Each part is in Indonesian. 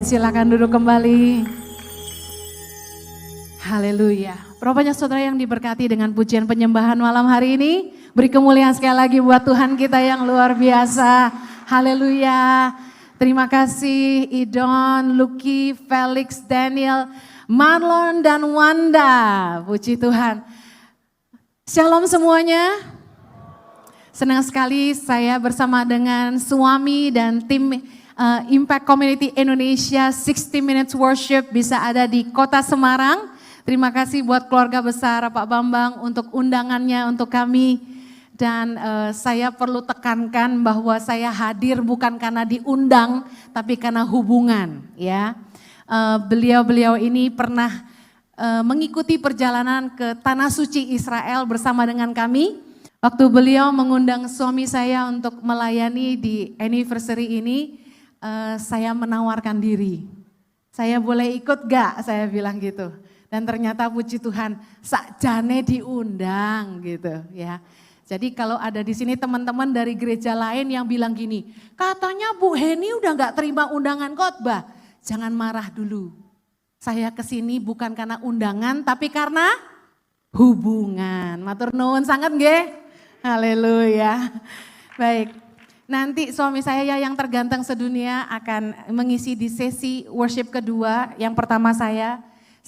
Silakan duduk kembali. Haleluya. Berapa banyak saudara yang diberkati dengan pujian penyembahan malam hari ini? Beri kemuliaan sekali lagi buat Tuhan kita yang luar biasa. Haleluya. Terima kasih Idon, Lucky, Felix, Daniel, Marlon dan Wanda. Puji Tuhan. Shalom semuanya. Senang sekali saya bersama dengan suami dan tim Impact Community Indonesia 60 Minutes Worship bisa ada di Kota Semarang. Terima kasih buat keluarga besar Pak Bambang untuk undangannya untuk kami. Dan saya perlu tekankan bahwa saya hadir bukan karena diundang tapi karena hubungan ya. Beliau-beliau ini pernah mengikuti perjalanan ke Tanah Suci Israel bersama dengan kami. Waktu beliau mengundang suami saya untuk melayani di anniversary ini, saya menawarkan diri. Saya boleh ikut gak? Saya bilang gitu. Dan ternyata puji Tuhan, sakjane diundang gitu ya. Jadi kalau ada di sini teman-teman dari gereja lain yang bilang gini, katanya Bu Heni udah gak terima undangan khotbah. Jangan marah dulu. Saya kesini bukan karena undangan, tapi karena hubungan. Matur nuwun sangat nggih. Haleluya. Baik. Nanti suami saya yang terganteng sedunia akan mengisi di sesi worship kedua. Yang pertama saya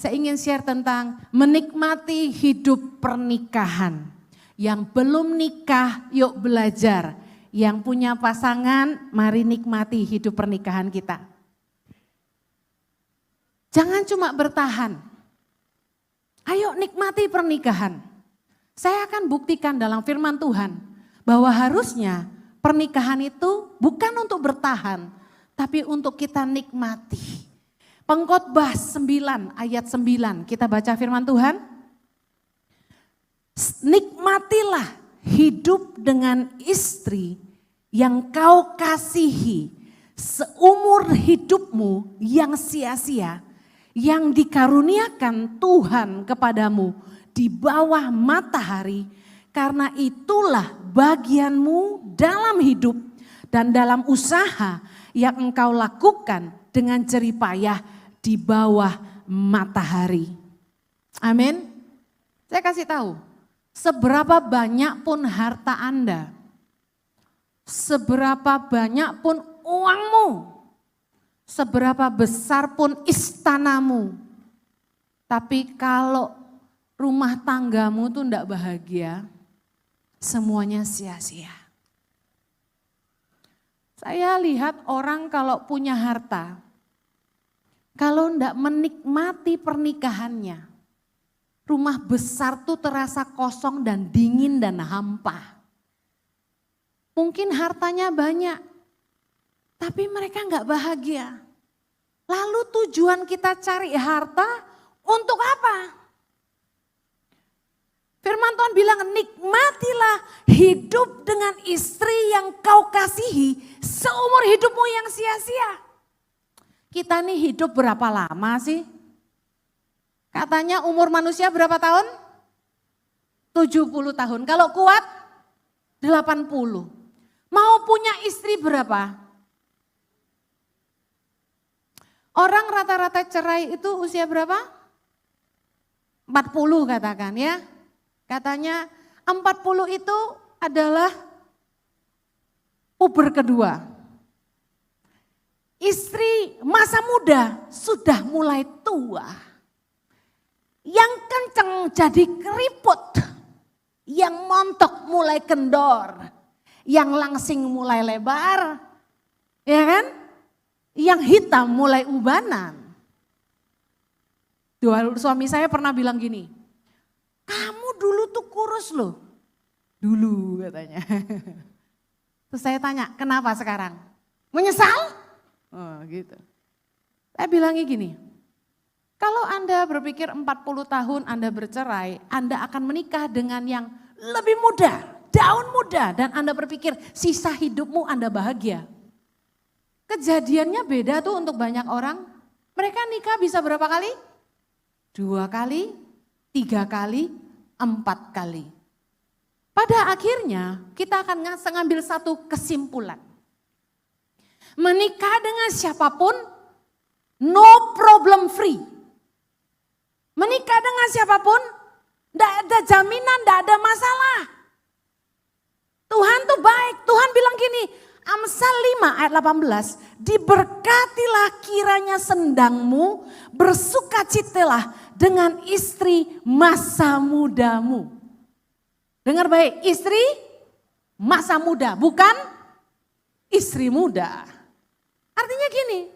ingin share tentang menikmati hidup pernikahan. Yang belum nikah yuk belajar. Yang punya pasangan mari nikmati hidup pernikahan kita. Jangan cuma bertahan. Ayo nikmati pernikahan. Saya akan buktikan dalam firman Tuhan bahwa harusnya pernikahan itu bukan untuk bertahan, tapi untuk kita nikmati. Pengkhotbah 9 ayat 9, kita baca firman Tuhan. Nikmatilah hidup dengan istri yang kau kasihi seumur hidupmu yang sia-sia, yang dikaruniakan Tuhan kepadamu di bawah matahari, karena itulah bagianmu dalam hidup dan dalam usaha yang engkau lakukan dengan jerih payah di bawah matahari. Amin. Saya kasih tahu, seberapa banyak pun harta Anda, seberapa banyak pun uangmu, seberapa besar pun istanamu, tapi kalau rumah tanggamu tuh enggak bahagia, semuanya sia-sia. Saya lihat orang kalau punya harta, kalau enggak menikmati pernikahannya, rumah besar tuh terasa kosong dan dingin dan hampa. Mungkin hartanya banyak, tapi mereka enggak bahagia. Lalu tujuan kita cari harta untuk apa? Firman Tuhan bilang nikmatilah hidup dengan istri yang kau kasihi seumur hidupmu yang sia-sia. Kita nih hidup berapa lama sih? Katanya umur manusia berapa tahun? 70 tahun. Kalau kuat 80. Mau punya istri berapa? Orang rata-rata cerai itu usia berapa? 40 katakan ya. Katanya 40 itu adalah puber kedua. Istri masa muda sudah mulai tua. Yang kenceng jadi keriput. Yang montok mulai kendor. Yang langsing mulai lebar. Ya kan? Yang hitam mulai ubanan. Suami saya pernah bilang gini, kamu dulu tuh kurus loh. Dulu katanya. Terus saya tanya, kenapa sekarang? Menyesal? Oh gitu. Saya bilangnya gini, kalau Anda berpikir 40 tahun Anda bercerai, Anda akan menikah dengan yang lebih muda, daun muda. Dan Anda berpikir sisa hidupmu Anda bahagia. Kejadiannya beda tuh untuk banyak orang. Mereka nikah bisa berapa kali? 2 kali, 3 kali, 4 kali. Pada akhirnya kita akan ngambil satu kesimpulan. Menikah dengan siapapun ayat 18, diberkatilah kiranya sendangmu, bersukacitalah dengan istri masa mudamu. Dengar baik, istri masa muda, bukan istri muda. Artinya gini,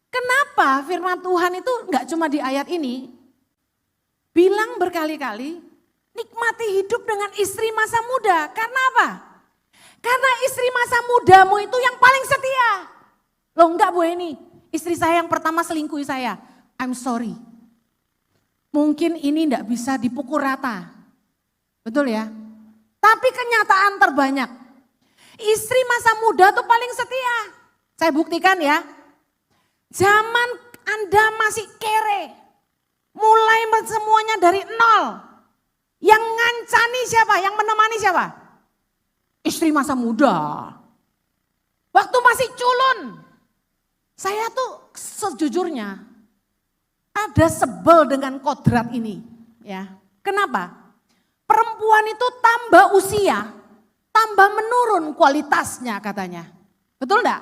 kenapa firman Tuhan itu enggak cuma di ayat ini, bilang berkali-kali, nikmati hidup dengan istri masa muda. Karena apa? Karena istri masa mudamu itu yang paling setia. Loh enggak Bu Eni, istri saya yang pertama selingkuhi saya. I'm sorry. Mungkin ini enggak bisa dipukul rata. Betul ya? Tapi kenyataan terbanyak. Istri masa muda tuh paling setia. Saya buktikan ya. Zaman Anda masih kere. Mulai semuanya dari nol. Yang ngancani siapa? Yang menemani siapa? Istri masa muda. Waktu masih culun. Saya tuh sejujurnya ada sebel dengan kodrat ini. Ya, kenapa? Perempuan itu tambah usia, tambah menurun kualitasnya katanya. Betul enggak?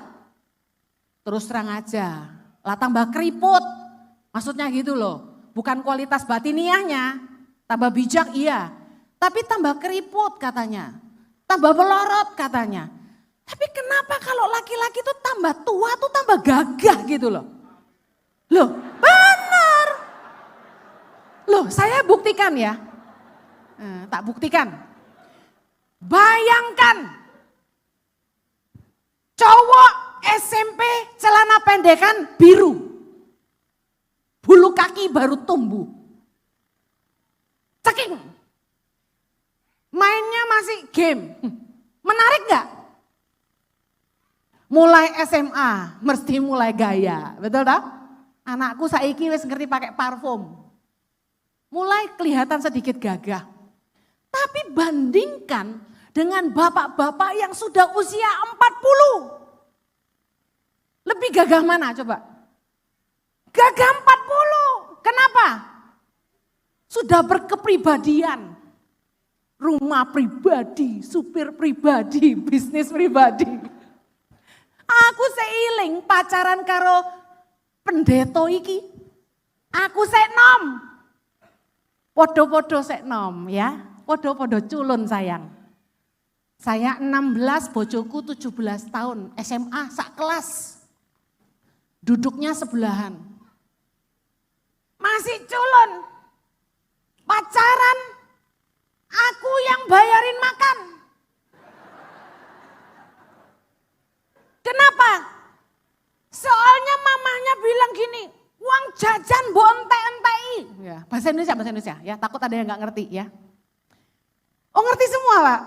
Terus terang aja, lah tambah keriput. Maksudnya gitu loh, bukan kualitas batiniahnya, tambah bijak iya. Tapi tambah keriput katanya, tambah melorot katanya. Tapi kenapa kalau laki-laki itu tambah tua tuh tambah gagah gitu loh. Loh benar. Loh saya buktikan ya. Tak buktikan. Bayangkan cowok SMP celana pendekan biru. Bulu kaki baru tumbuh. Ceking. Mainnya masih game. Menarik gak? Mulai SMA, mesti mulai gaya, betul tak? Anakku saiki wis ngerti pakai parfum. Mulai kelihatan sedikit gagah. Tapi bandingkan dengan bapak-bapak yang sudah usia 40. Lebih gagah mana coba? Gagah 40. Kenapa? Sudah berkepribadian. Rumah pribadi, supir pribadi, bisnis pribadi. Aku seiling pacaran karo pendeto iki. Aku sek nom. Podo-podo sek nom ya. Podo-podo culun sayang. Saya 16, bojoku 17 tahun. SMA sak kelas. Duduknya sebelahan. Masih culun. Pacaran. Aku yang bayarin makan. Kenapa? Soalnya mamanya bilang gini, uang jajan bontek-entei. Ya, bahasa Indonesia ya, takut ada yang gak ngerti ya. Oh ngerti semua Pak,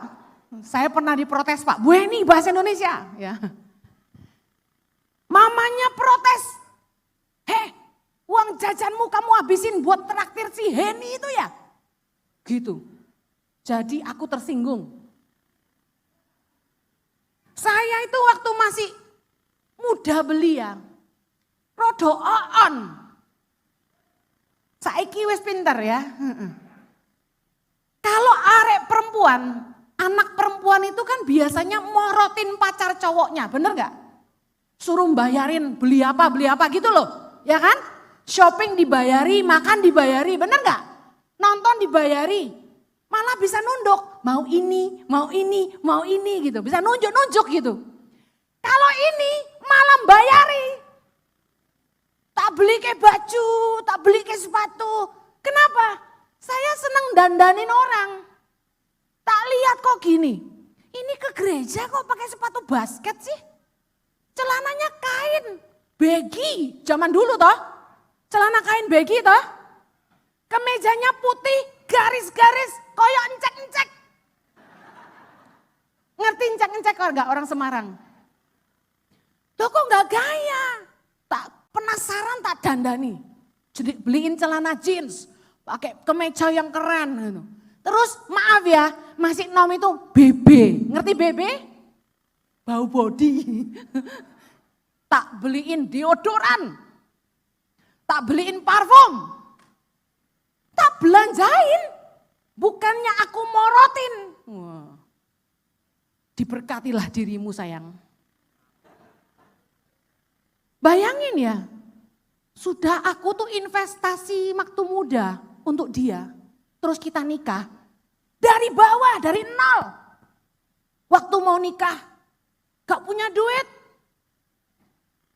saya pernah diprotes Pak, Bu Eni bahasa Indonesia. Ya. Mamanya protes, uang jajanmu kamu habisin buat traktir si Heni itu ya. Gitu, jadi aku tersinggung. Saya itu waktu masih muda belia, rodo on. Saiki wis pinter ya. Kalau arek perempuan, anak perempuan itu kan biasanya morotin pacar cowoknya, bener gak? Suruh bayarin beli apa gitu loh, ya kan? Shopping dibayari, makan dibayari, bener gak? Nonton dibayari. Malah bisa nunduk, mau ini gitu. Bisa nunjuk gitu. Kalau ini malah bayari. Tak beli ke baju, tak beli ke sepatu. Kenapa? Saya senang dandanin orang. Tak lihat kok gini. Ini ke gereja kok pakai sepatu basket sih? Celananya kain, baggy. Zaman dulu toh. Celana kain baggy toh. Kemejanya putih. Garis-garis, koyok encek-encek. Ngerti encek-encek enggak orang Semarang? Loh kok enggak gaya? Tak penasaran tak dandani. Jadi beliin celana jeans, pakai kemeja yang keren gitu. Terus maaf ya, masih nom itu BB. Ngerti BB? Bau body. Tak beliin deodoran. Tak beliin parfum. Tak belanjain, bukannya aku morotin. Wah. Diberkatilah dirimu sayang. Bayangin ya, sudah aku tuh investasi waktu muda untuk dia, terus kita nikah dari bawah, dari nol. Waktu mau nikah, gak punya duit,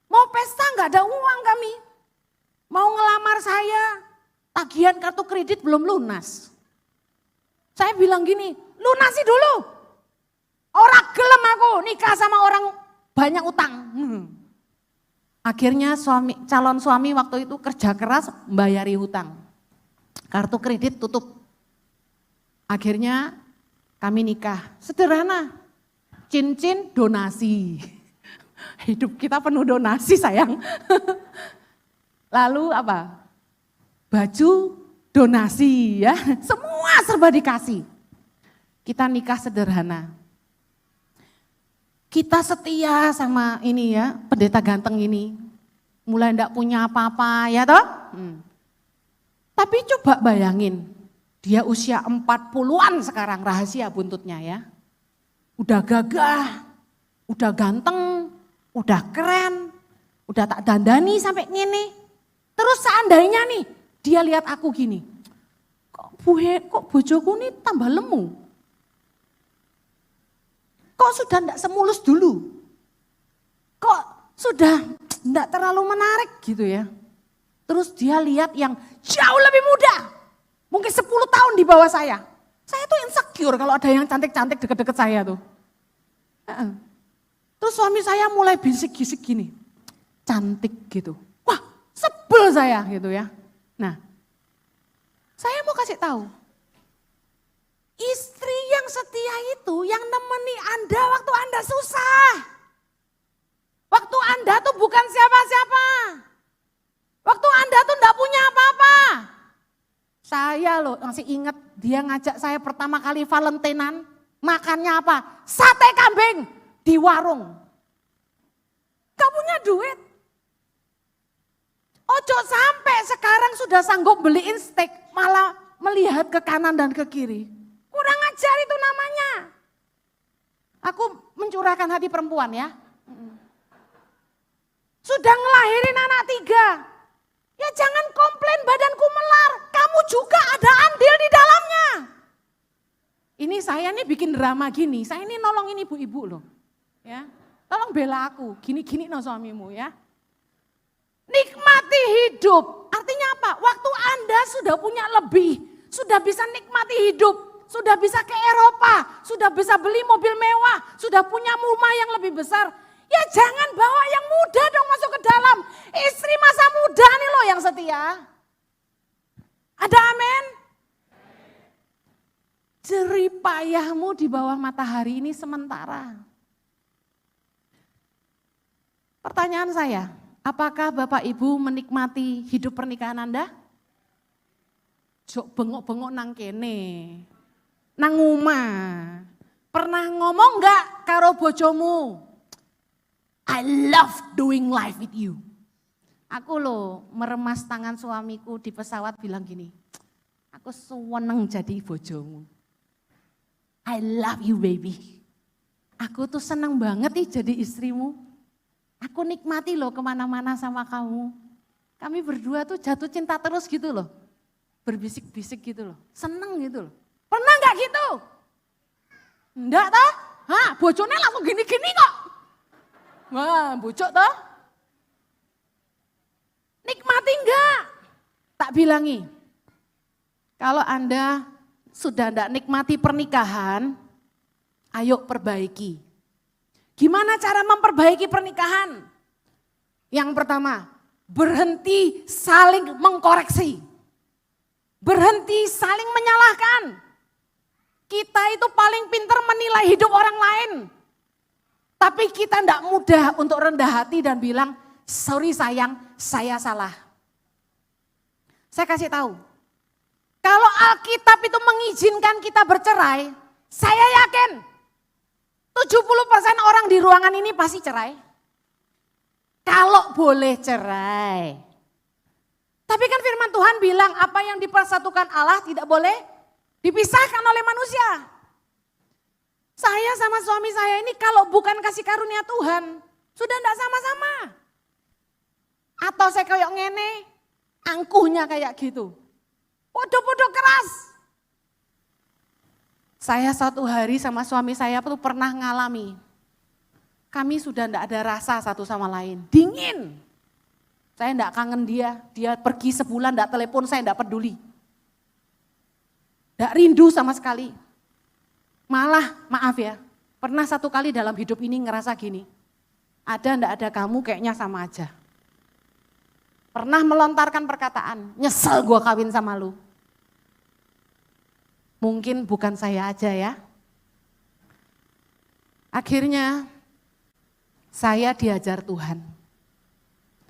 mau pesta gak ada uang kami, mau ngelamar saya, tagihan kartu kredit belum lunas. Saya bilang gini, lunasi dulu, orang gelem aku nikah sama orang banyak utang. Akhirnya calon suami waktu itu kerja keras membayari hutang. Kartu kredit tutup. Akhirnya kami nikah. Sederhana. Cincin donasi. Hidup kita penuh donasi sayang. Lalu apa? Baju donasi ya. Semua serba dikasih. Kita nikah sederhana. Kita setia sama ini ya, pendeta ganteng ini. Mulai enggak punya apa-apa ya toh. Tapi coba bayangin, dia usia 40-an sekarang, rahasia buntutnya ya. Udah gagah, udah ganteng, udah keren, udah tak dandani sampai ngene. Terus seandainya nih, dia lihat aku gini, kok bojoku nih tambah lemu. Kok sudah enggak semulus dulu? Kok sudah enggak terlalu menarik gitu ya? Terus dia lihat yang jauh lebih muda. Mungkin 10 tahun di bawah saya. Saya tuh insecure kalau ada yang cantik-cantik deket-deket saya tuh. Terus suami saya mulai bisik-bisik gini. Cantik gitu. Wah sebel saya gitu ya. Nah saya mau kasih tahu. Istri yang setia itu yang nemeni Anda waktu Anda susah. Waktu Anda tuh bukan siapa-siapa. Waktu Anda tuh enggak punya apa-apa. Saya loh masih ingat dia ngajak saya pertama kali Valentinan. Makannya apa? Sate kambing di warung. Gak punya duit. Ojo sampai sekarang sudah sanggup beliin steak malah melihat ke kanan dan ke kiri. Kurang ajar itu namanya. Aku mencurahkan hati perempuan ya. Sudah ngelahirin anak 3. Ya jangan komplain badanku melar. Kamu juga ada andil di dalamnya. Ini saya nih bikin drama gini. Saya ini nolongin ibu-ibu loh. Ya, tolong bela aku. Gini-gini no suamimu ya. Nikmati hidup. Artinya apa? Waktu Anda sudah punya lebih. Sudah bisa nikmati hidup. Sudah bisa ke Eropa, sudah bisa beli mobil mewah, sudah punya rumah yang lebih besar. Ya jangan bawa yang muda dong masuk ke dalam. Istri masa muda nih loh yang setia. Ada amin? Jerih payahmu di bawah matahari ini sementara. Pertanyaan saya, apakah Bapak Ibu menikmati hidup pernikahan Anda? Jok bengok-bengok nang kene. Nang omah. Pernah ngomong enggak karo bojomu? I love doing life with you. Aku loh meremas tangan suamiku di pesawat bilang gini. Aku seneng jadi bojomu. I love you baby. Aku tuh seneng banget nih jadi istrimu. Aku nikmati loh kemana-mana sama kamu. Kami berdua tuh jatuh cinta terus gitu loh. Berbisik-bisik gitu loh. Seneng gitu loh. Pernah gak gitu? Enggak toh? Hah, bojone langsung gini-gini kok. Wah, bocok toh? Nikmati enggak? Tak bilangi. Kalau Anda sudah enggak nikmati pernikahan, ayo perbaiki. Gimana cara memperbaiki pernikahan? Yang pertama, berhenti saling mengkoreksi. Berhenti saling menyalahkan. Kita itu paling pintar menilai hidup orang lain. Tapi kita tidak mudah untuk rendah hati dan bilang, sorry sayang, saya salah. Saya kasih tahu, kalau Alkitab itu mengizinkan kita bercerai, saya yakin 70% orang di ruangan ini pasti cerai. Kalau boleh cerai. Tapi kan firman Tuhan bilang apa yang dipersatukan Allah tidak boleh dipisahkan oleh manusia. Saya sama suami saya ini kalau bukan kasih karunia Tuhan, sudah tidak sama-sama. Atau saya kayak ngene, angkuhnya kayak gitu. Podo-podo keras. Saya suatu hari sama suami saya tuh pernah ngalami. Kami sudah enggak ada rasa satu sama lain. Dingin. Saya enggak kangen dia. Dia pergi sebulan enggak telepon, saya enggak peduli. Enggak rindu sama sekali. Malah maaf ya, pernah satu kali dalam hidup ini ngerasa gini. Ada enggak ada kamu kayaknya sama aja. Pernah melontarkan perkataan, nyesel gue kawin sama lu. Mungkin bukan saya aja ya. Akhirnya saya diajar Tuhan.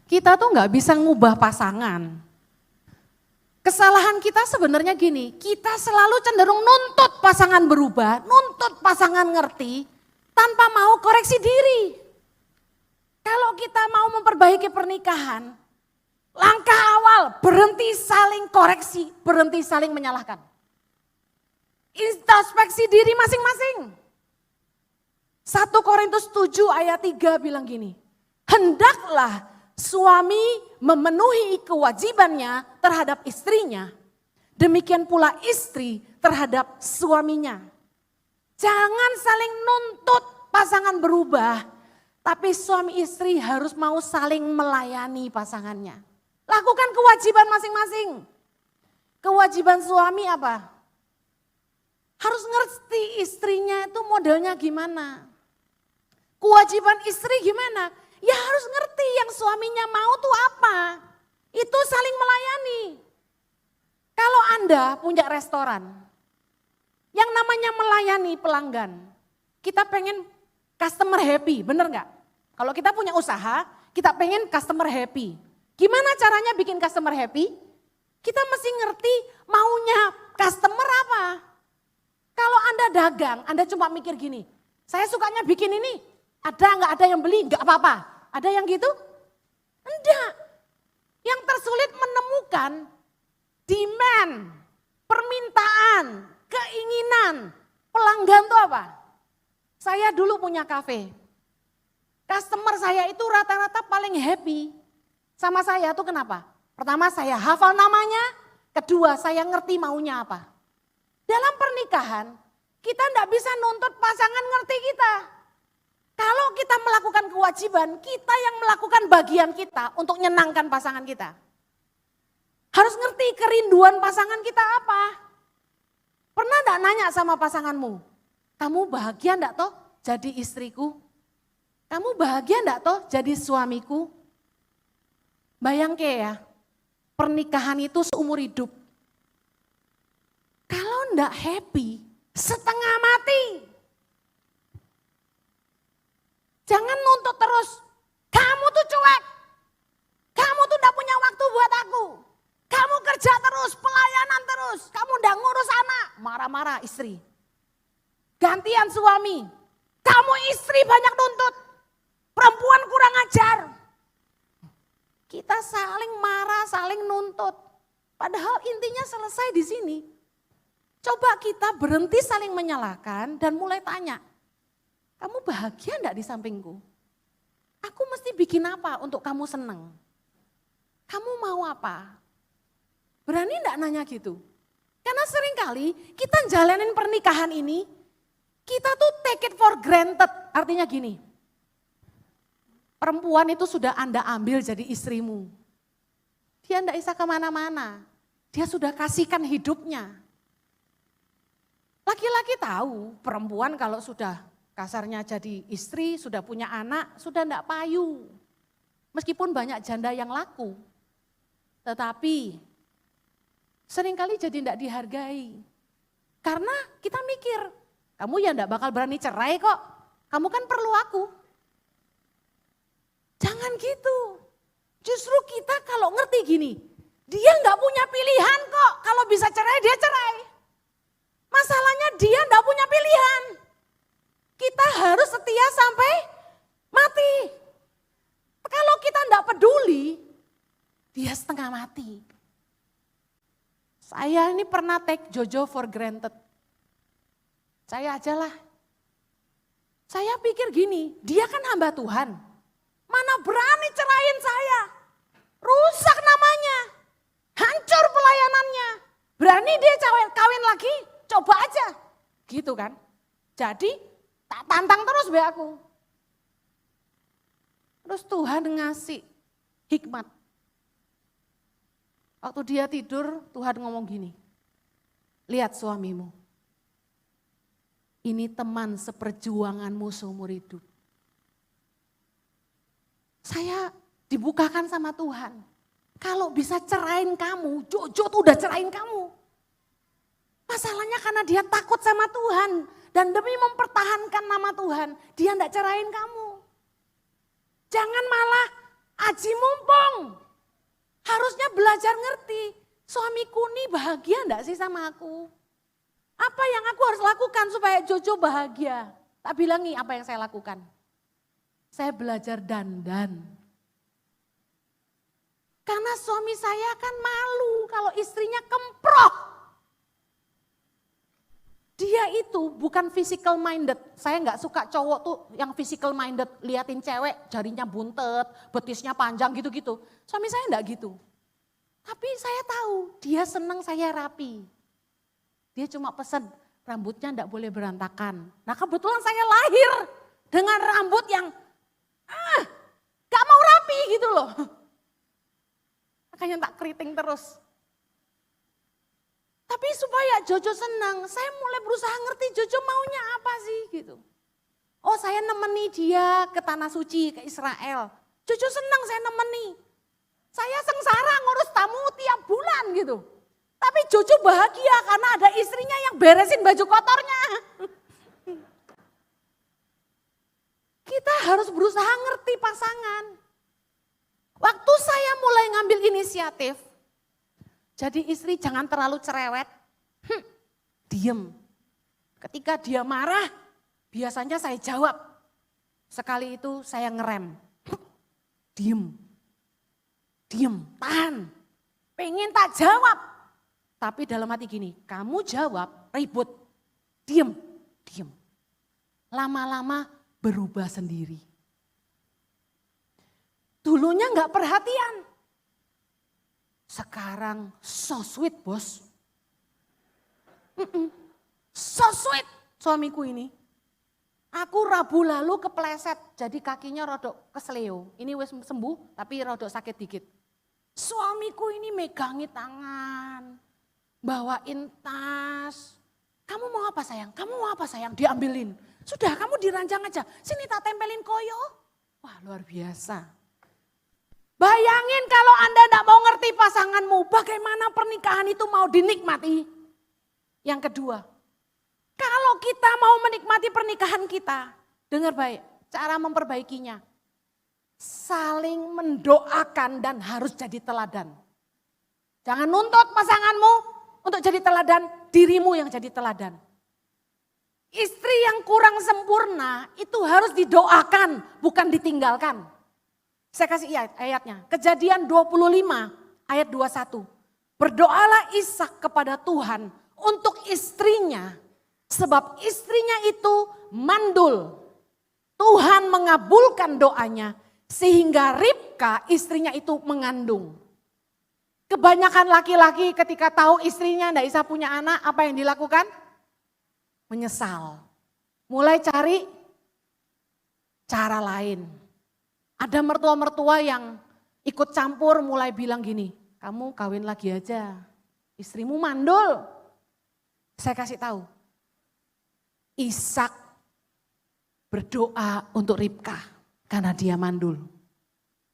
Kita tuh nggak bisa ngubah pasangan. Kesalahan kita sebenarnya gini, kita selalu cenderung nuntut pasangan berubah, nuntut pasangan ngerti, tanpa mau koreksi diri. Kalau kita mau memperbaiki pernikahan, langkah awal berhenti saling koreksi, berhenti saling menyalahkan. Introspeksi diri masing-masing. 1 Korintus 7 ayat 3 bilang gini, hendaklah suami memenuhi kewajibannya terhadap istrinya, demikian pula istri terhadap suaminya. Jangan saling nuntut pasangan berubah, tapi suami istri harus mau saling melayani pasangannya. Lakukan kewajiban masing-masing. Kewajiban suami apa? Harus ngerti istrinya itu modelnya gimana. Kewajiban istri gimana? Ya harus ngerti yang suaminya mau tuh apa. Itu saling melayani. Kalau Anda punya restoran, yang namanya melayani pelanggan, kita pengen customer happy, bener nggak? Kalau kita punya usaha, kita pengen customer happy. Gimana caranya bikin customer happy? Kita mesti ngerti maunya customer apa. Kalau Anda dagang, Anda cuma mikir gini, saya sukanya bikin ini, ada nggak ada yang beli? Nggak apa-apa. Ada yang gitu? Enggak. Yang tersulit menemukan demand, permintaan, keinginan, pelanggan itu apa? Saya dulu punya kafe. Customer saya itu rata-rata paling happy sama saya tuh kenapa? Pertama saya hafal namanya, kedua saya ngerti maunya apa. Dalam pernikahan kita enggak bisa nuntut pasangan ngerti kita. Kalau kita melakukan kewajiban, kita yang melakukan bagian kita untuk nyenangkan pasangan kita. Harus ngerti kerinduan pasangan kita apa. Pernah enggak nanya sama pasanganmu, kamu bahagia enggak toh jadi istriku? Kamu bahagia enggak toh jadi suamiku? Bayangke ya, pernikahan itu seumur hidup. Kalau enggak happy, setengah mati. Jangan nuntut terus, kamu tuh cuek, kamu tuh enggak punya waktu buat aku. Kamu kerja terus, pelayanan terus, kamu enggak ngurus anak, marah-marah istri. Gantian suami, kamu istri banyak nuntut, perempuan kurang ajar. Kita saling marah, saling nuntut. Padahal intinya selesai di sini. Coba kita berhenti saling menyalahkan dan mulai tanya, kamu bahagia enggak di sampingku? Aku mesti bikin apa untuk kamu senang? Kamu mau apa? Berani enggak nanya gitu? Karena seringkali kita jalanin pernikahan ini, kita tuh take it for granted. Artinya gini, perempuan itu sudah Anda ambil jadi istrimu. Dia enggak bisa kemana-mana. Dia sudah kasihkan hidupnya. Laki-laki tahu perempuan kalau sudah kasarnya jadi istri, sudah punya anak, sudah enggak payu. Meskipun banyak janda yang laku. Tetapi seringkali jadi enggak dihargai. Karena kita mikir, kamu ya enggak bakal berani cerai kok. Kamu kan perlu aku. Jangan gitu. Justru kita kalau ngerti gini, dia enggak punya pilihan kok. Kalau bisa cerai, dia cerai. Masalahnya dia enggak punya pilihan. Kita harus setia sampai mati. Kalau kita enggak peduli, dia setengah mati. Saya ini pernah take Jojo for granted. Saya ajalah. Saya pikir gini, dia kan hamba Tuhan. Mana berani cerain saya. lagi, coba aja. Gitu kan. Jadi tak tantang terus be aku. Terus Tuhan ngasih hikmat. Waktu dia tidur, Tuhan ngomong gini, lihat suamimu. Ini teman seperjuanganmu seumur hidup. Saya dibukakan sama Tuhan. Kalau bisa cerain kamu, Jojo tuh udah cerain kamu. Masalahnya karena dia takut sama Tuhan. Dan demi mempertahankan nama Tuhan, dia enggak cerain kamu. Jangan malah aji mumpung. Harusnya belajar ngerti, suamiku nih bahagia enggak sih sama aku? Apa yang aku harus lakukan supaya Jojo bahagia? Tak bilang nih apa yang saya lakukan. Saya belajar dandan. Karena suami saya kan malu kalau istrinya kemproh. Dia itu bukan physical minded. Saya nggak suka cowok tuh yang physical minded. Liatin cewek jarinya buntet, betisnya panjang gitu-gitu. Suami saya nggak gitu. Tapi saya tahu dia senang saya rapi. Dia cuma pesen rambutnya nggak boleh berantakan. Nah kebetulan saya lahir dengan rambut yang gak mau rapi gitu loh. Makanya tak keriting terus. Tapi supaya Jojo senang, saya mulai berusaha ngerti Jojo maunya apa sih gitu. Oh saya nemeni dia ke Tanah Suci, ke Israel. Jojo senang saya nemeni. Saya sengsara ngurus tamu tiap bulan gitu. Tapi Jojo bahagia karena ada istrinya yang beresin baju kotornya. Kita harus berusaha ngerti pasangan. Waktu saya mulai ngambil inisiatif, jadi istri jangan terlalu cerewet, diem. Ketika dia marah, biasanya saya jawab. Sekali itu saya ngerem, diem, tahan. Pengen tak jawab, tapi dalam hati gini, kamu jawab ribut, diem. Lama-lama berubah sendiri. Dulunya nggak perhatian. Sekarang so sweet bos. So sweet suamiku ini. Aku Rabu lalu kepleset jadi kakinya rodok kesleo. Ini wis sembuh tapi rodok sakit dikit. Suamiku ini megangi tangan. Bawain tas. Kamu mau apa sayang? Kamu mau apa sayang? Diambilin. Sudah kamu diranjang aja. Sini tak tempelin koyo. Wah luar biasa. Bayangin kalau Anda tidak mau ngerti pasanganmu, bagaimana pernikahan itu mau dinikmati. Yang kedua, kalau kita mau menikmati pernikahan kita, dengar baik, cara memperbaikinya. Saling mendoakan dan harus jadi teladan. Jangan nuntut pasanganmu untuk jadi teladan, dirimu yang jadi teladan. Istri yang kurang sempurna itu harus didoakan, bukan ditinggalkan. Saya kasih ayatnya, Kejadian 25 ayat 21. Berdoalah Ishak kepada Tuhan untuk istrinya, sebab istrinya itu mandul. Tuhan mengabulkan doanya sehingga Ribka istrinya itu mengandung. Kebanyakan laki-laki ketika tahu istrinya tidak bisa punya anak, apa yang dilakukan? Menyesal. Mulai cari cara lain. Ada mertua-mertua yang ikut campur mulai bilang gini, kamu kawin lagi aja, istrimu mandul. Saya kasih tahu, Ishak berdoa untuk Ribka karena dia mandul.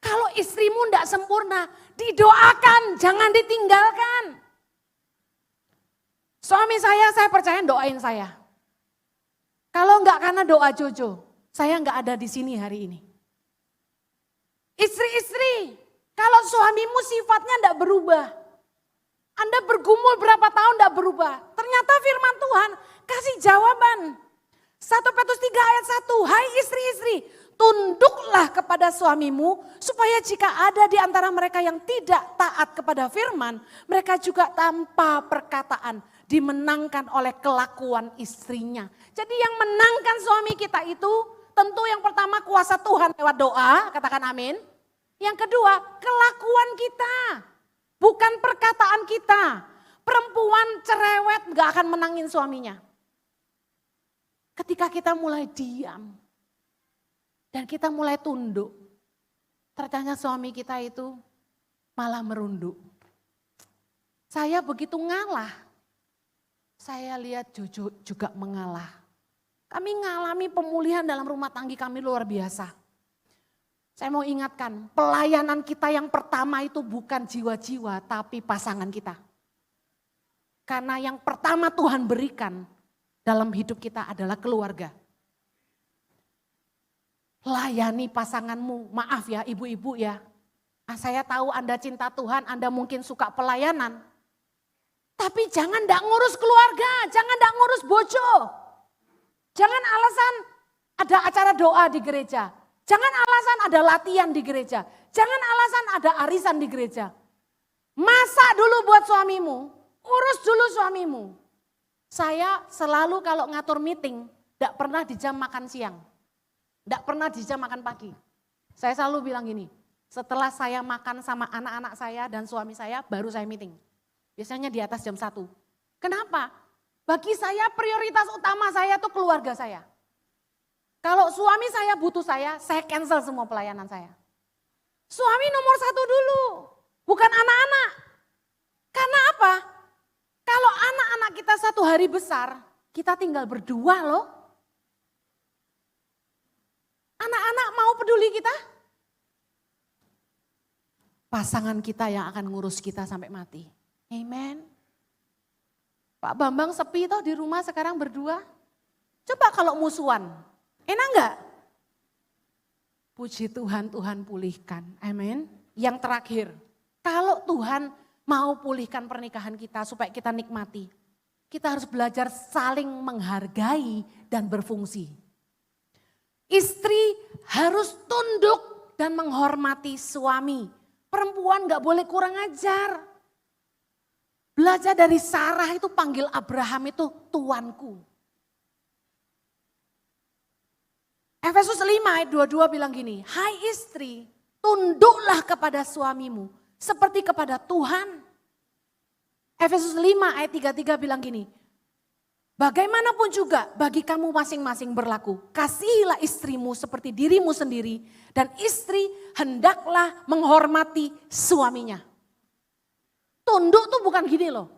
Kalau istrimu tidak sempurna, didoakan, jangan ditinggalkan. Suami saya percaya doain saya. Kalau enggak karena doa Jojo, saya enggak ada di sini hari ini. Istri-istri, kalau suamimu sifatnya enggak berubah. Anda bergumul berapa tahun enggak berubah. Ternyata firman Tuhan kasih jawaban. 1 Petrus 3 ayat 1, hai istri-istri, tunduklah kepada suamimu supaya jika ada di antara mereka yang tidak taat kepada firman, mereka juga tanpa perkataan dimenangkan oleh kelakuan istrinya. Jadi yang menangkan suami kita itu tentu yang pertama kuasa Tuhan lewat doa, katakan amin. Yang kedua kelakuan kita, bukan perkataan kita. Perempuan cerewet gak akan menangin suaminya. Ketika kita mulai diam dan kita mulai tunduk, ternyata suami kita itu malah merunduk. Saya begitu ngalah, saya lihat Jojo juga mengalah. Kami mengalami pemulihan dalam rumah tangga kami luar biasa. Saya mau ingatkan, pelayanan kita yang pertama itu bukan jiwa-jiwa, tapi pasangan kita. Karena yang pertama Tuhan berikan dalam hidup kita adalah keluarga. Layani pasanganmu, maaf ya ibu-ibu ya. Saya tahu Anda cinta Tuhan, Anda mungkin suka pelayanan. Tapi jangan ndak ngurus keluarga, jangan ndak ngurus bojo. Jangan alasan ada acara doa di gereja. Jangan alasan ada latihan di gereja. Jangan alasan ada arisan di gereja. Masak dulu buat suamimu, urus dulu suamimu. Saya selalu kalau ngatur meeting, ndak pernah di jam makan siang. Ndak pernah di jam makan pagi. Saya selalu bilang gini, setelah saya makan sama anak-anak saya dan suami saya, baru saya meeting. Biasanya di atas jam 1. Kenapa? Bagi saya prioritas utama saya itu keluarga saya. Kalau suami saya butuh saya cancel semua pelayanan saya. Suami nomor 1 dulu, bukan anak-anak. Karena apa? Kalau anak-anak kita satu hari besar, kita tinggal berdua loh. Anak-anak mau peduli kita? Pasangan kita yang akan ngurus kita sampai mati. Amen. Pak Bambang sepi toh di rumah sekarang berdua. Coba kalau musuhan, enak enggak? Puji Tuhan, Tuhan pulihkan. Amin. Yang terakhir, kalau Tuhan mau pulihkan pernikahan kita supaya kita nikmati, kita harus belajar saling menghargai dan berfungsi. Istri harus tunduk dan menghormati suami. Perempuan gak boleh kurang ajar. Belajar dari Sarah itu panggil Abraham itu tuanku. Efesus 5 ayat 22 bilang gini, hai istri, tunduklah kepada suamimu seperti kepada Tuhan. Efesus 5 ayat 33 bilang gini, bagaimanapun juga bagi kamu masing-masing berlaku, kasihilah istrimu seperti dirimu sendiri dan istri hendaklah menghormati suaminya. Tunduk tuh bukan gini loh,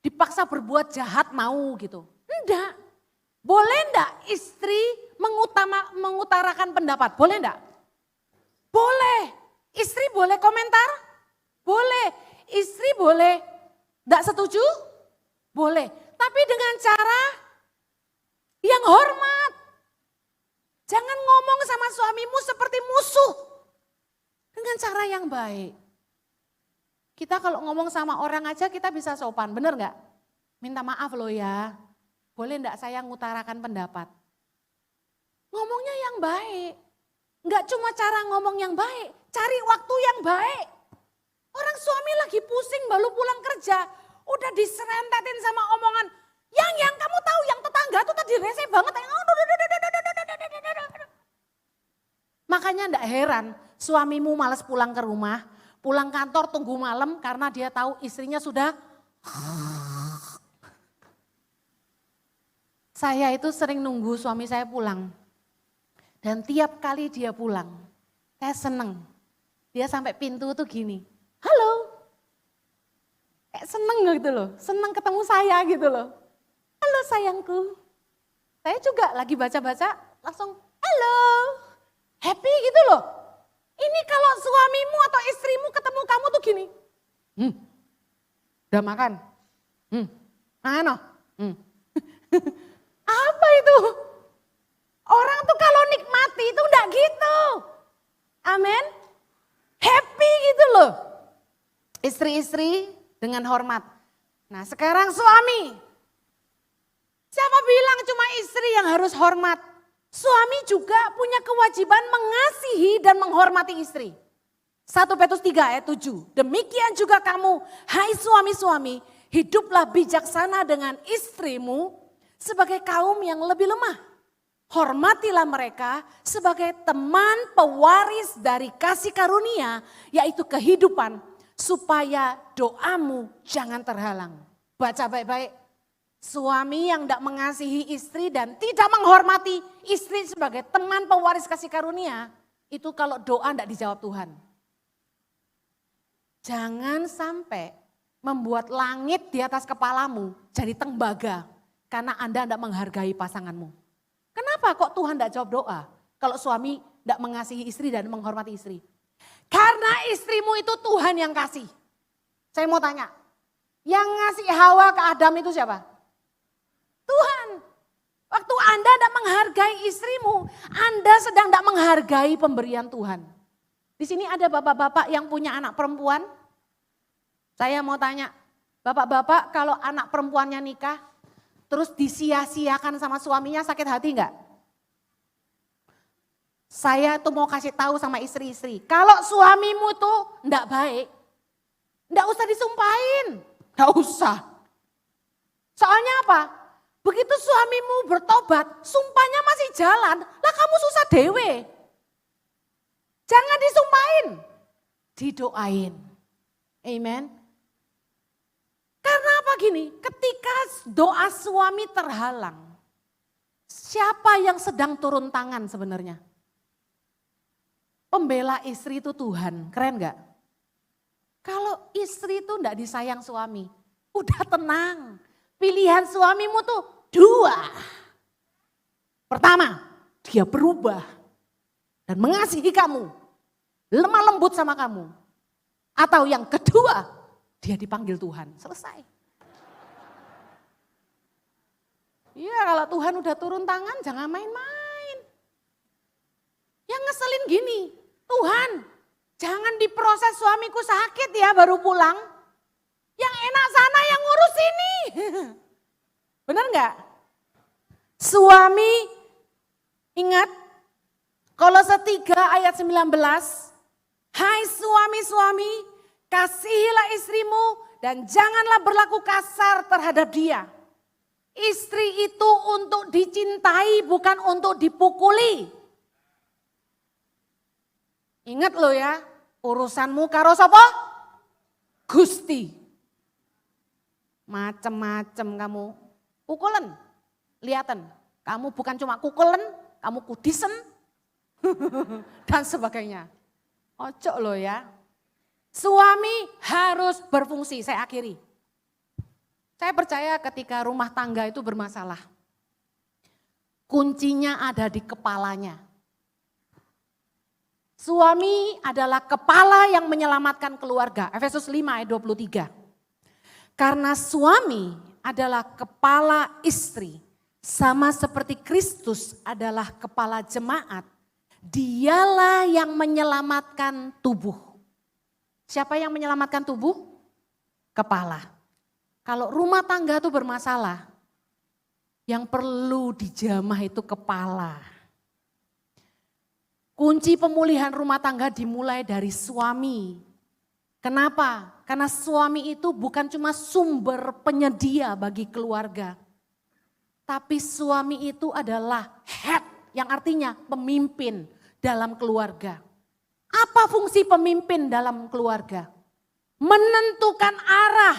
dipaksa berbuat jahat mau gitu. Enggak, boleh enggak istri mengutarakan pendapat, boleh enggak? Boleh, istri boleh komentar? Boleh, istri boleh enggak setuju? Boleh, tapi dengan cara yang hormat. Jangan ngomong sama suamimu seperti musuh, dengan cara yang baik. Kita kalau ngomong sama orang aja kita bisa sopan, bener nggak? Minta maaf loh ya, boleh nggak saya ngutarakan pendapat? Ngomongnya yang baik, nggak cuma cara ngomong yang baik, cari waktu yang baik. Orang suami lagi pusing baru pulang kerja, udah diserentetin sama omongan, yang kamu tahu yang tetangga tuh tadi rese banget. Makanya nggak heran suamimu malas pulang ke rumah, pulang kantor tunggu malam karena dia tahu istrinya sudah. Saya itu sering nunggu suami saya pulang. Dan tiap kali dia pulang, saya seneng. Dia sampai pintu tuh gini, halo. Kayak seneng gitu loh, seneng ketemu saya gitu loh. Halo sayangku. Saya juga lagi baca-baca langsung halo. Happy gitu loh. Ini kalau suamimu atau istrimu ketemu kamu tuh gini. Udah makan? Mana? Apa itu? Orang tuh kalau nikmati itu enggak gitu. Amin. Happy gitu loh. Istri-istri dengan hormat. Nah sekarang suami. Siapa bilang cuma istri yang harus hormat? Suami juga punya kewajiban mengasihi dan menghormati istri. 1 Petrus 3 ayat 7. Demikian juga kamu, hai suami-suami, hiduplah bijaksana dengan istrimu sebagai kaum yang lebih lemah. Hormatilah mereka sebagai teman pewaris dari kasih karunia, yaitu kehidupan, supaya doamu jangan terhalang. Baca baik-baik. Suami yang tidak mengasihi istri dan tidak menghormati istri sebagai teman pewaris kasih karunia, itu kalau doa tidak dijawab Tuhan. Jangan sampai membuat langit di atas kepalamu jadi tembaga karena Anda tidak menghargai pasanganmu. Kenapa kok Tuhan tidak jawab doa kalau suami tidak mengasihi istri dan menghormati istri? Karena istrimu itu Tuhan yang kasih. Saya mau tanya, yang ngasih Hawa ke Adam itu siapa? Tuhan. Waktu Anda tidak menghargai istrimu, Anda sedang tidak menghargai pemberian Tuhan. Di sini ada bapak-bapak yang punya anak perempuan. Saya mau tanya, bapak-bapak kalau anak perempuannya nikah, terus disia-siakan sama suaminya, sakit hati enggak? Saya tuh mau kasih tahu sama istri-istri, kalau suamimu tuh enggak baik, enggak usah disumpahin, enggak usah. Soalnya apa? Begitu suamimu bertobat, sumpahnya masih jalan, lah kamu susah dewe. Jangan disumpahin, didoain. Amen. Karena apa gini, ketika doa suami terhalang, siapa yang sedang turun tangan sebenarnya? Pembela istri itu Tuhan, keren gak? Kalau istri itu enggak disayang suami, udah tenang. Pilihan suamimu tuh dua. Pertama, dia berubah dan mengasihi kamu, lemah lembut sama kamu. Atau yang kedua, dia dipanggil Tuhan, selesai. Iya, kalau Tuhan udah turun tangan jangan main-main. Yang ngeselin gini, Tuhan jangan diproses suamiku sakit ya baru pulang. Yang enak sana yang ngurus ini. Benar nggak? Suami, ingat Kolose 3 ayat 19. Hai suami-suami, kasihilah istrimu dan janganlah berlaku kasar terhadap dia. Istri itu untuk dicintai bukan untuk dipukuli. Ingat lo ya, urusanmu karo sapa? Gusti. Macem-macem kamu kukulen, liaten. Kamu bukan cuma kukulen, kamu kudisen dan sebagainya. Ojo lo ya. Suami harus berfungsi, saya akhiri. Saya percaya ketika rumah tangga itu bermasalah, kuncinya ada di kepalanya. Suami adalah kepala yang menyelamatkan keluarga. Efesus 5 ayat 23. Karena suami adalah kepala istri, sama seperti Kristus adalah kepala jemaat, dialah yang menyelamatkan tubuh. Siapa yang menyelamatkan tubuh? Kepala. Kalau rumah tangga itu bermasalah, yang perlu dijamah itu kepala. Kunci pemulihan rumah tangga dimulai dari suami. Kenapa? Karena suami itu bukan cuma sumber penyedia bagi keluarga. Tapi suami itu adalah head, yang artinya pemimpin dalam keluarga. Apa fungsi pemimpin dalam keluarga? Menentukan arah,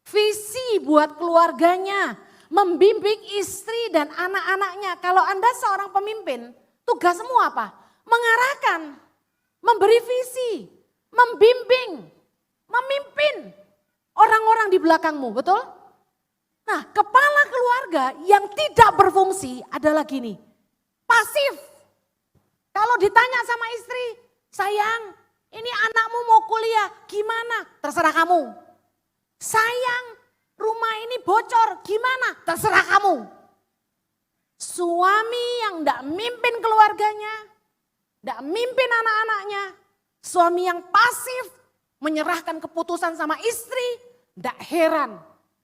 visi buat keluarganya, membimbing istri dan anak-anaknya. Kalau Anda seorang pemimpin, tugasmu apa? Mengarahkan, memberi visi, membimbing, memimpin orang-orang di belakangmu, betul? Nah, kepala keluarga yang tidak berfungsi adalah gini, pasif. Kalau ditanya sama istri, sayang, ini anakmu mau kuliah, gimana? Terserah kamu. Sayang, rumah ini bocor, gimana? Terserah kamu. Suami yang tidak mimpin keluarganya, tidak mimpin anak-anaknya, suami yang pasif, menyerahkan keputusan sama istri, tidak heran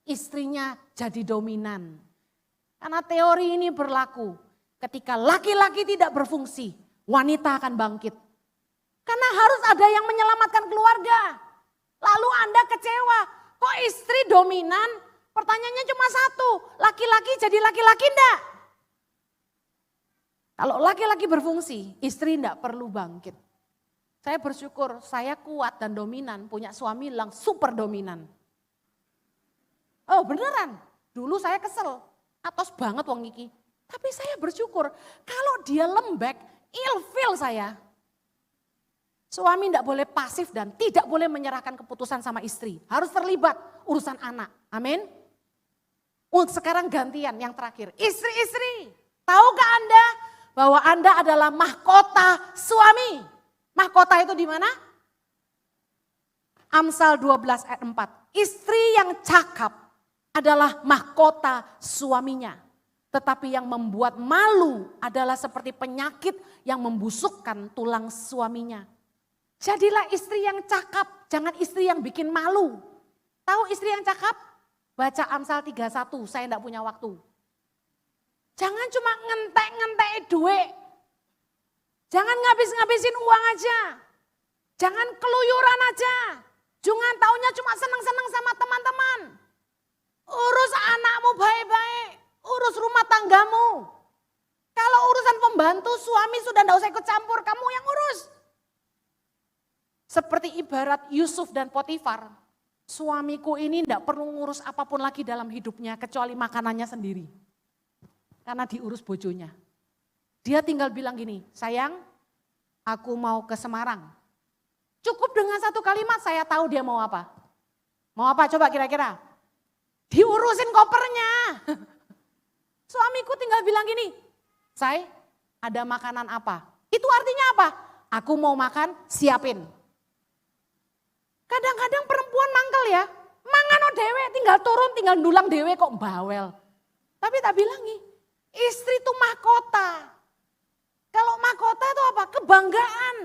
istrinya jadi dominan. Karena teori ini berlaku, ketika laki-laki tidak berfungsi, wanita akan bangkit. Karena harus ada yang menyelamatkan keluarga. Lalu Anda kecewa, kok istri dominan? Pertanyaannya cuma satu, laki-laki jadi laki-laki enggak? Kalau laki-laki berfungsi, istri enggak perlu bangkit. Saya bersyukur saya kuat dan dominan, punya suami yang super dominan. Oh beneran, dulu saya kesel, atos banget wong iki. Tapi saya bersyukur kalau dia lembek, ilfil saya. Suami tidak boleh pasif dan tidak boleh menyerahkan keputusan sama istri. Harus terlibat urusan anak. Amin. Untuk sekarang gantian yang terakhir. Istri-istri, tahukah Anda bahwa Anda adalah mahkota suami? Mahkota itu di mana? Amsal 12 ayat 4. Istri yang cakap adalah mahkota suaminya. Tetapi yang membuat malu adalah seperti penyakit yang membusukkan tulang suaminya. Jadilah istri yang cakap, jangan istri yang bikin malu. Tahu istri yang cakap? Baca Amsal 31, saya enggak punya waktu. Jangan cuma ngentek-ngentek duit. Jangan ngabis-ngabisin uang aja. Jangan keluyuran aja. Jangan taunya cuma senang-senang sama teman-teman. Urus anakmu baik-baik, urus rumah tanggamu. Kalau urusan pembantu, suami sudah enggak usah ikut campur, kamu yang urus. Seperti ibarat Yusuf dan Potifar, suamiku ini tidak perlu ngurus apapun lagi dalam hidupnya kecuali makanannya sendiri. Karena diurus bojonya. Dia tinggal bilang gini, sayang aku mau ke Semarang. Cukup dengan satu kalimat saya tahu dia mau apa. Mau apa coba kira-kira? Diurusin kopernya. Suamiku tinggal bilang gini, say ada makanan apa? Itu artinya apa? Aku mau makan, siapin. Kadang-kadang perempuan mangkel ya, mangano dewe tinggal turun, tinggal ndulang dewe kok bawel. Tapi tak bilangi, istri itu mahkota. Kalau mahkota itu apa? Kebanggaan.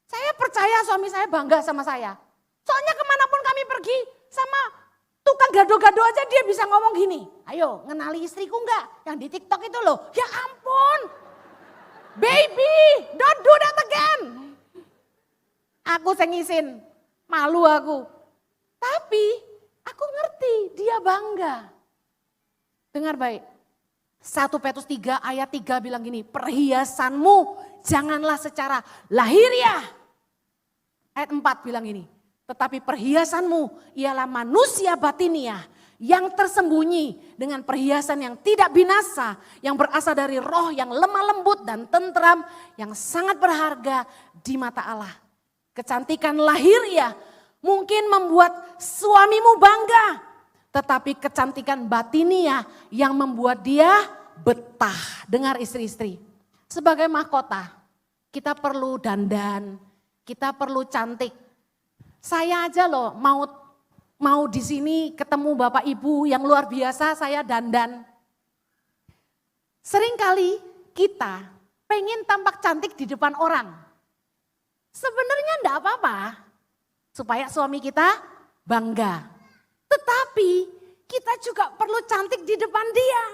Saya percaya suami saya bangga sama saya. Soalnya kemanapun kami pergi sama tukang gado-gado aja dia bisa ngomong gini. Ayo ngenali istriku enggak? Yang di TikTok itu loh. Ya ampun. Baby, don't do that again. Aku sengisin. Malu aku. Tapi aku ngerti dia bangga. Dengar baik. 1 Petrus 3 ayat 3 bilang gini. Perhiasanmu janganlah secara lahiriah. Ayat 4 bilang gini. Tetapi perhiasanmu ialah manusia batiniah. Yang tersembunyi dengan perhiasan yang tidak binasa. Yang berasal dari roh yang lemah lembut dan tentram. Yang sangat berharga di mata Allah. Kecantikan lahiriah mungkin membuat suamimu bangga. Tetapi kecantikan batiniah yang membuat dia betah. Dengar istri-istri. Sebagai mahkota kita perlu dandan. Kita perlu cantik. Saya aja loh mau di sini ketemu Bapak Ibu yang luar biasa saya dandan. Seringkali kita pengen tampak cantik di depan orang. Sebenarnya enggak apa-apa supaya suami kita bangga. Tetapi kita juga perlu cantik di depan dia.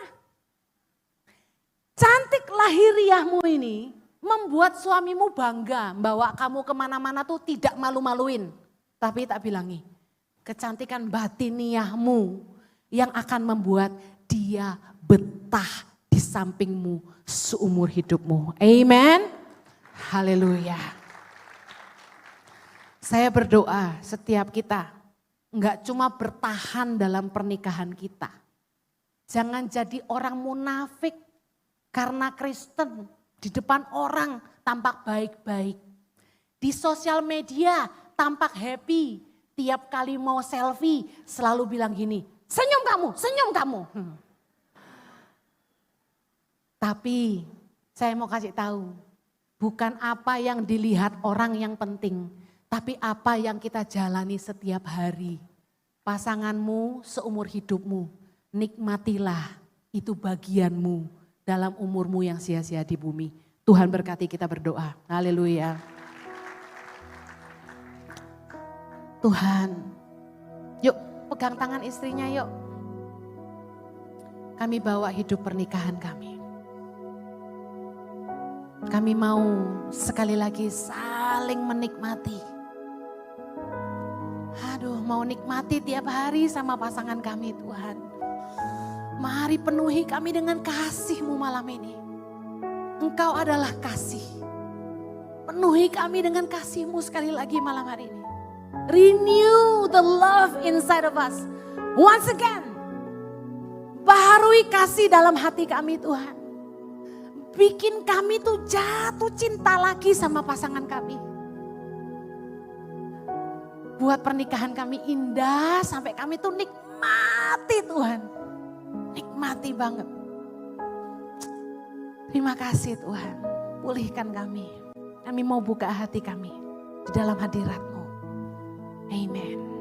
Cantik lahiriahmu ini membuat suamimu bangga bawa kamu kemana-mana tuh tidak malu-maluin. Tapi tak bilangi, kecantikan batiniahmu yang akan membuat dia betah di sampingmu seumur hidupmu. Amen. Haleluya. Saya berdoa setiap kita enggak cuma bertahan dalam pernikahan kita. Jangan jadi orang munafik karena Kristen di depan orang tampak baik-baik. Di sosial media tampak happy. Tiap kali mau selfie selalu bilang gini, senyum kamu, senyum kamu. Tapi saya mau kasih tahu, bukan apa yang dilihat orang yang penting. Tapi apa yang kita jalani setiap hari. Pasanganmu seumur hidupmu, nikmatilah itu bagianmu dalam umurmu yang sia-sia di bumi. Tuhan berkati kita berdoa. Haleluya. Tuhan, yuk pegang tangan istrinya yuk. Kami bawa hidup pernikahan kami. Kami mau sekali lagi saling menikmati. Aduh, mau nikmati tiap hari sama pasangan kami Tuhan. Mari penuhi kami dengan kasih-Mu malam ini. Engkau adalah kasih. Penuhi kami dengan kasih-Mu sekali lagi malam hari ini. Renew the love inside of us. Once again. Baharui kasih dalam hati kami Tuhan. Bikin kami tuh jatuh cinta lagi sama pasangan kami. Buat pernikahan kami indah sampai kami tuh nikmati Tuhan. Nikmati banget. Terima kasih Tuhan. Pulihkan kami. Kami mau buka hati kami di dalam hadirat-Mu. Amen.